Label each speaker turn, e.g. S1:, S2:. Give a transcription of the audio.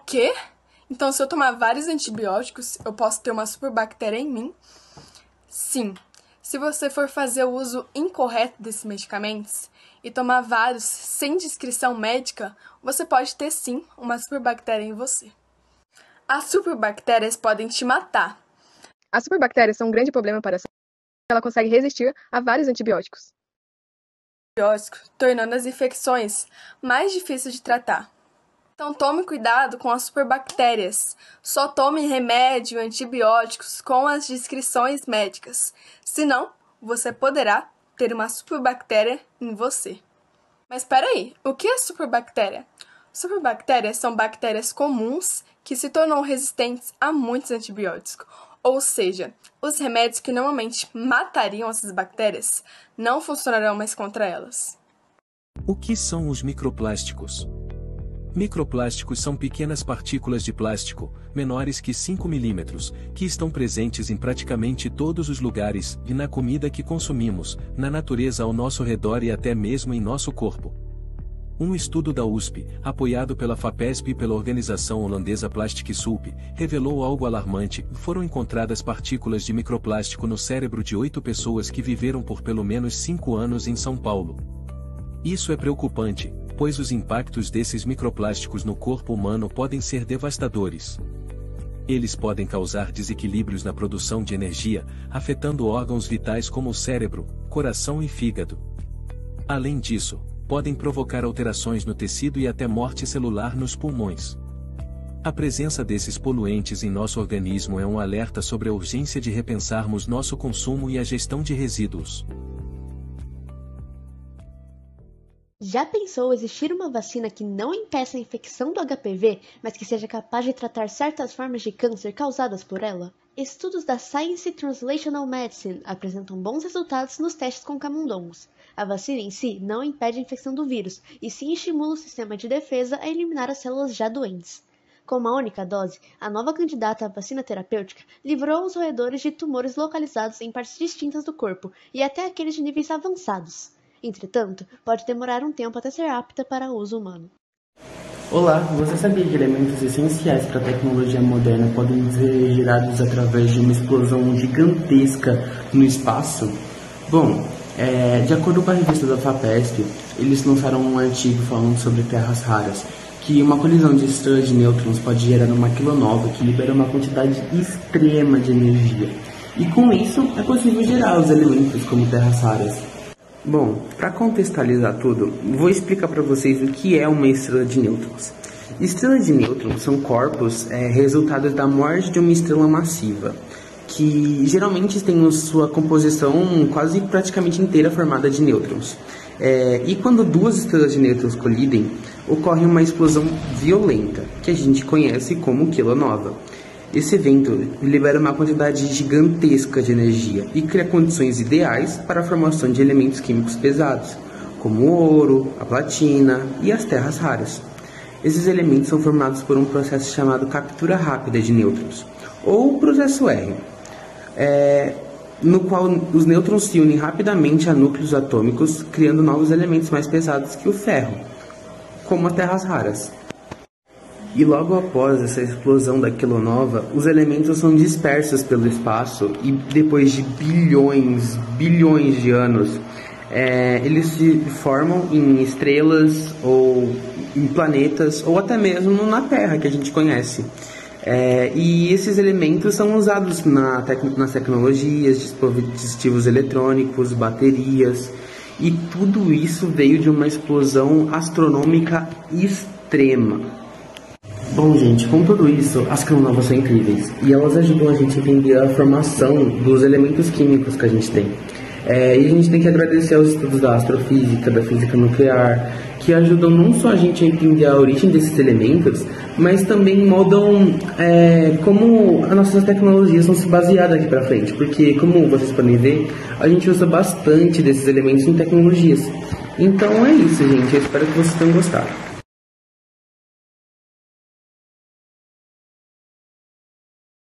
S1: quê? Então, se eu tomar vários antibióticos, eu posso ter uma superbactéria em mim? Sim. Se você for fazer o uso incorreto desses medicamentos e tomar vários sem descrição médica, você pode ter sim uma superbactéria em você. As superbactérias podem te matar.
S2: As superbactérias são um grande problema para a saúde. Ela consegue resistir a vários antibióticos,
S1: tornando as infecções mais difíceis de tratar. Então tome cuidado com as superbactérias. Só tome remédio e antibióticos com as descrições médicas. Senão, você poderá ter uma superbactéria em você. Mas espera aí, o que é superbactéria? Superbactérias são bactérias comuns que se tornam resistentes a muitos antibióticos. Ou seja, os remédios que normalmente matariam essas bactérias não funcionarão mais contra elas.
S3: O que são os microplásticos? Microplásticos são pequenas partículas de plástico, menores que 5 milímetros, que estão presentes em praticamente todos os lugares e na comida que consumimos, na natureza ao nosso redor e até mesmo em nosso corpo. Um estudo da USP, apoiado pela FAPESP e pela organização holandesa Plastic Soup, revelou algo alarmante. Foram encontradas partículas de microplástico no cérebro de 8 pessoas que viveram por pelo menos 5 anos em São Paulo. Isso é preocupante, pois os impactos desses microplásticos no corpo humano podem ser devastadores. Eles podem causar desequilíbrios na produção de energia, afetando órgãos vitais como o cérebro, coração e fígado. Além disso, podem provocar alterações no tecido e até morte celular nos pulmões. A presença desses poluentes em nosso organismo é um alerta sobre a urgência de repensarmos nosso consumo e a gestão de resíduos.
S4: Já pensou existir uma vacina que não impeça a infecção do HPV, mas que seja capaz de tratar certas formas de câncer causadas por ela? Estudos da Science Translational Medicine apresentam bons resultados nos testes com camundongos. A vacina em si não impede a infecção do vírus, e sim estimula o sistema de defesa a eliminar as células já doentes. Com uma única dose, a nova candidata à vacina terapêutica livrou os roedores de tumores localizados em partes distintas do corpo e até aqueles de níveis avançados. Entretanto, pode demorar um tempo até ser apta para uso humano.
S5: Olá, você sabia que elementos essenciais para a tecnologia moderna podem ser gerados através de uma explosão gigantesca no espaço? Bom, de acordo com a revista da FAPESP, eles lançaram um artigo falando sobre terras raras, que uma colisão de estrelas de nêutrons pode gerar uma quilonova que libera uma quantidade extrema de energia. E com isso, é possível gerar os elementos como terras raras. Bom, para contextualizar tudo, vou explicar para vocês o que é uma estrela de nêutrons. Estrelas de nêutrons são corpos resultados da morte de uma estrela massiva, que geralmente tem sua composição quase praticamente inteira formada de nêutrons. E quando duas estrelas de nêutrons colidem, ocorre uma explosão violenta, que a gente conhece como quilonova. Esse evento libera uma quantidade gigantesca de energia e cria condições ideais para a formação de elementos químicos pesados, como o ouro, a platina e as terras raras. Esses elementos são formados por um processo chamado captura rápida de nêutrons, ou processo R, no qual os nêutrons se unem rapidamente a núcleos atômicos, criando novos elementos mais pesados que o ferro, como as terras raras. E logo após essa explosão da quilonova, os elementos são dispersos pelo espaço e depois de bilhões de anos, eles se formam em estrelas ou em planetas ou até mesmo na Terra que a gente conhece. E esses elementos são usados nas tecnologias, dispositivos eletrônicos, baterias, e tudo isso veio de uma explosão astronômica extrema. Bom, gente, com tudo isso, as quilonovas são incríveis e elas ajudam a gente a entender a formação dos elementos químicos que a gente tem. E a gente tem que agradecer aos estudos da astrofísica, da física nuclear, que ajudam não só a gente a entender a origem desses elementos, mas também moldam como as nossas tecnologias vão se basear daqui para frente. Porque, como vocês podem ver, a gente usa bastante desses elementos em tecnologias. Então é isso, gente. Eu espero que vocês tenham gostado.